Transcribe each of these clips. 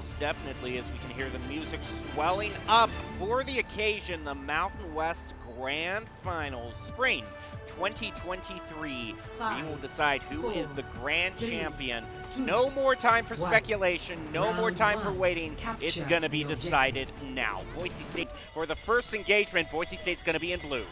Most definitely, as we can hear the music swelling up for the occasion, the Mountain West Grand Finals Spring 2023. We will decide who is the grand champion. No more time for speculation, no more time for waiting. It's going to be decided now. Boise State, for the first engagement, Boise State's going to be in blue.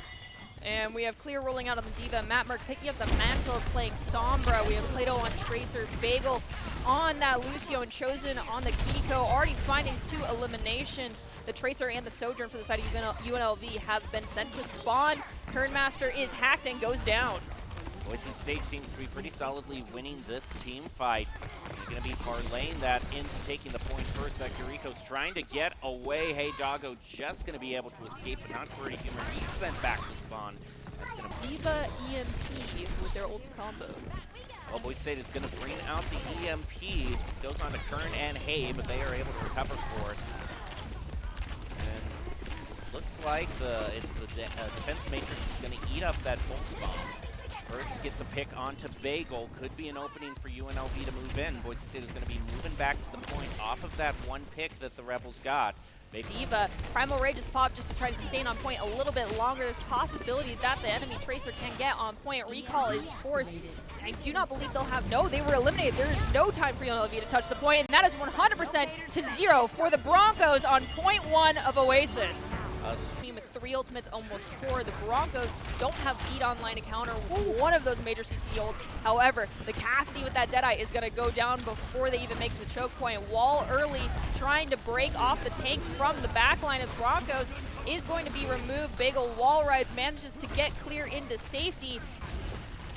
And we have Clear rolling out on the Diva. Matt Merck picking up the mantle, playing Sombra. We have Plato on Tracer, Bagel on that Lucio, and Chosen on the Kiko. Already finding 2 eliminations. The Tracer and the Sojourn for the side of UNLV have been sent to spawn. Kernmaster is hacked and goes down. Boise State seems to be pretty solidly winning this team fight. He's going to be parlaying that into taking the point first. That Kiriko's trying to get away. Hey Doggo just going to be able to escape, but not Pretty Humor. He's sent back to spawn. That's going to Diva EMP with their ult combo. Well, Boise State is going to bring out the EMP. Goes on to Kern and Hay, but they are able to recover for it. And looks like it's the defense matrix is going to eat up that full spawn. Hertz gets a pick onto Bagel. Could be an opening for UNLV to move in. Boise State is going to be moving back to the point off of that one pick that the Rebels got. Diva, Primal Rage is popped just to try to sustain on point a little bit longer. There's possibility that the enemy Tracer can get on point. Recall is forced. I do not believe they'll have, no, they were eliminated. There is no time for UNLV to touch the point, and that is 100% to 0 for the Broncos on point 1 of Oasis. Team with 3 ultimates, almost 4. The Broncos don't have beat online to counter one of those major CC ults. However, the Cassidy with that Deadeye is going to go down before they even make the choke point. Wall early, trying to break off the tank from the backline of Broncos, is going to be removed. Bagel wall rides, manages to get Clear into safety.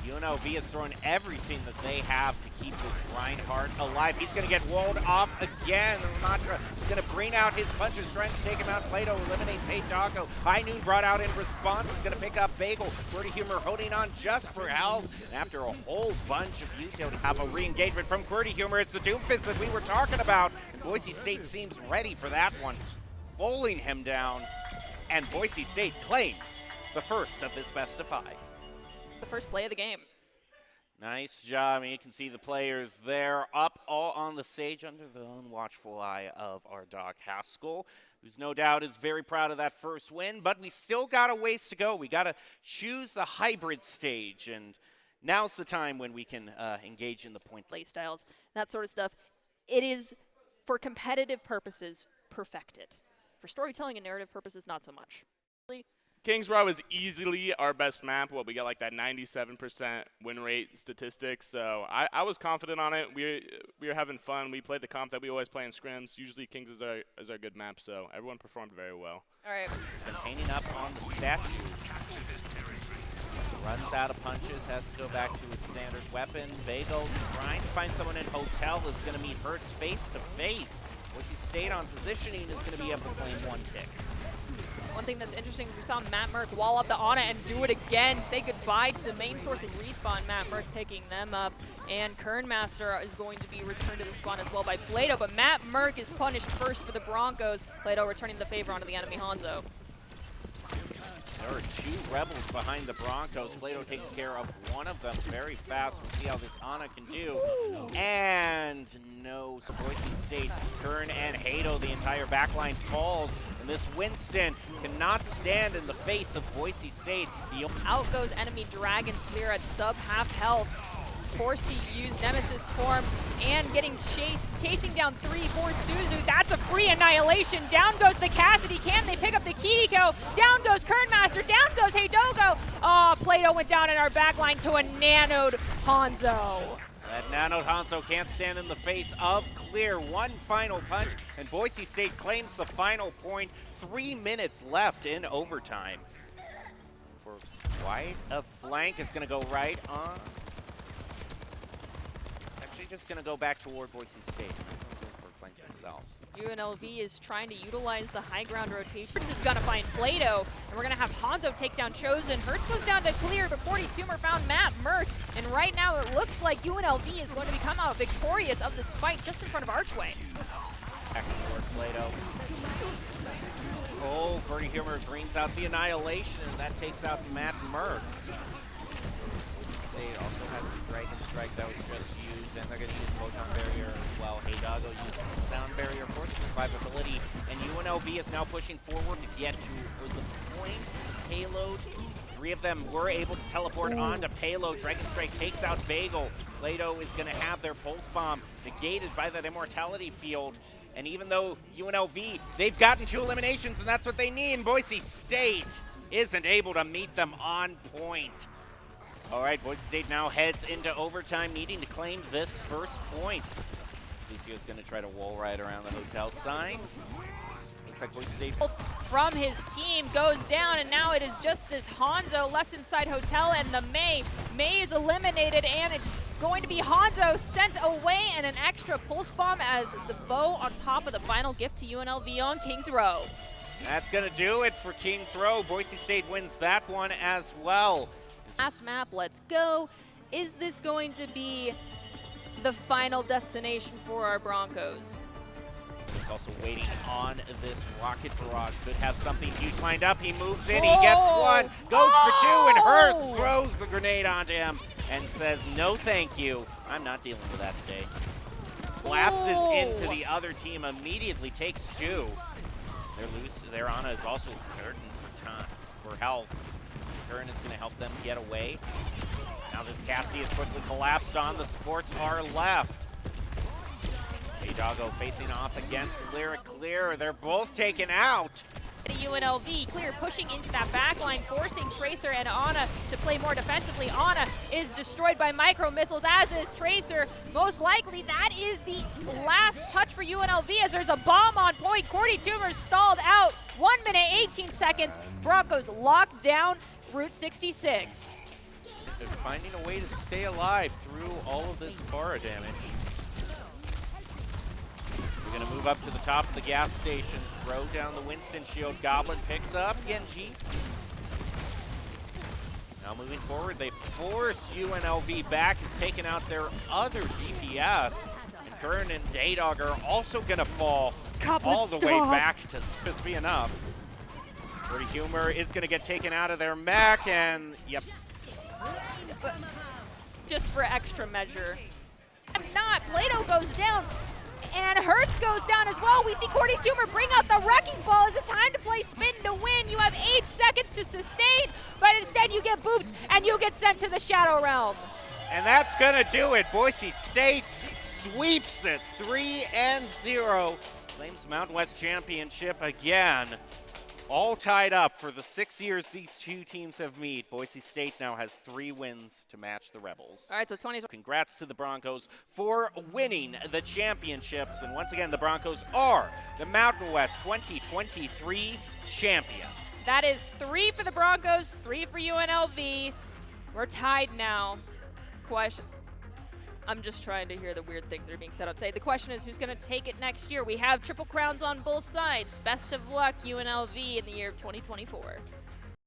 UNLV is throwing everything that they have to keep this Reinhardt alive. He's going to get walled off again. Ramatra is going to bring out his punches, trying to take him out. Plato eliminates Hey Doggo. High Noon brought out in response. Is going to pick up Bagel. Pretty Humor holding on just for health. And after a whole bunch of utility, have a re-engagement from Pretty Humor. It's the Doomfist that we were talking about. And Boise State seems ready for that one. Bowling him down. And Boise State claims the first of this best of 5. The first play of the game. Nice job. I mean, you can see the players there up all on the stage under the unwatchful eye of our dog Haskell, who's no doubt is very proud of that first win, but we still got a ways to go. We got to choose the hybrid stage, and now's the time when we can engage in the point. Play styles, that sort of stuff. It is, for competitive purposes, perfected. For storytelling and narrative purposes, not so much. Kings Row is easily our best map. Well, we got like that 97% win rate statistic, so I was confident on it. We were having fun. We played the comp that we always play in scrims. Usually Kings is our good map, so everyone performed very well. All right. He's been painting up on the statue. Runs out of punches, has to go back to his standard weapon. Bagel trying to find someone in Hotel is going to meet Hertz face to face. Boise State on positioning is going to be able to claim 1 tick. One thing that's interesting is we saw Matt Merck wall up the Ana and do it again. Say goodbye to the main source and respawn. Matt Merck picking them up. And Kernmaster is going to be returned to the spawn as well by Plato. But Matt Merck is punished first for the Broncos. Plato returning the favor onto the enemy Hanzo. There are 2 Rebels behind the Broncos. Plato takes care of one of them very fast. We'll see how this Ana can do. And no, so Boise State, Kern and Hato, the entire backline falls. And this Winston cannot stand in the face of Boise State. Out goes enemy Dragons Clear at sub-half health. Forced to use Nemesis form and getting chasing down 3-4 Suzu. That's a free annihilation. Down goes the Cassidy. Can they pick up the Kiko? Down goes Kernmaster. Down goes Hey Dogo. Oh, Plato went down in our backline to a nanoed Hanzo. That nanoed Hanzo can't stand in the face of Clear. One final punch, and Boise State claims the final point. 3 minutes left in overtime. For White, a flank is going to go right on. Just going to go back toward Boise State. Themselves. UNLV is trying to utilize the high ground rotation. This is going to find Plato, and we're going to have Hanzo take down Chosen. Hertz goes down to Clear, but 42er found Matt Merck, and right now it looks like UNLV is going to become out victorious of this fight just in front of Archway. Back toward Plato. Oh, Pretty Humor greens out the annihilation, and that takes out Matt Merck. State also has the Dragon Strike that was just used, and they're going to use Photon Barrier as well. Hey Doggo uses the Sound Barrier UNLV is now pushing forward to get to the point. Payload. 3 of them were able to teleport onto Payload. Dragon Strike takes out Bagel. Plato is going to have their Pulse Bomb negated by that Immortality Field. And even though UNLV, they've gotten 2 eliminations, and that's what they need, Boise State isn't able to meet them on point. All right, Boise State now heads into overtime, needing to claim this first point. Lucio's going to try to wall ride around the hotel sign. Looks like Boise State from his team goes down, and now it is just this Hanzo left inside hotel and the May. May is eliminated, and it's going to be Hanzo sent away, and an extra pulse bomb as the bow on top of the final gift to UNLV on Kings Row. That's going to do it for Kings Row. Boise State wins that one as well. Last map, let's go. Is this going to be the final destination for our Broncos? He's also waiting on this rocket barrage. Could have something huge lined up. He moves in, he gets one, goes for 2, and Hertz throws the grenade onto him and says, no thank you, I'm not dealing with that today. Collapses into the other team, immediately takes 2. They're loose. Their Ana is also hurting for time, for health. Curran is going to help them get away. Now this Cassie is quickly collapsed on. The supports are left. Doggo facing off against Lyric Clear. They're both taken out. UNLV, Clear pushing into that backline, forcing Tracer and Ana to play more defensively. Ana is destroyed by micro missiles, as is Tracer. Most likely that is the last touch for UNLV, as there's a bomb on point. Cordy Toomer's stalled out. 1 minute, 18 seconds. Broncos locked down Route 66. They're finding a way to stay alive through all of this Pharah damage. We're going to move up to the top of the gas station, throw down the Winston shield. Goblin picks up Genji. Now moving forward, they force UNLV back. He's taken out their other DPS. And Curran and Daydog are also going to fall all the way back to just be enough. Pretty Humor is going to get taken out of their mech, and yep. Just for extra measure. Not, Plato goes down, and Hertz goes down as well. We see Cordy Toomer bring out the Wrecking Ball. Is it time to play Spin to win? You have 8 seconds to sustain, but instead you get booped, and you get sent to the Shadow Realm. And that's going to do it. Boise State sweeps it 3-0. Claims Mountain West Championship again. All tied up for the 6 years these two teams have met. Boise State now has 3 wins to match the Rebels. All right, so 20. Congrats to the Broncos for winning the championships. And once again, the Broncos are the Mountain West 2023 champions. That is 3 for the Broncos, 3 for UNLV. We're tied now. Question. I'm just trying to hear the weird things that are being said outside. The question is, who's going to take it next year? We have triple crowns on both sides. Best of luck, UNLV, in the year of 2024.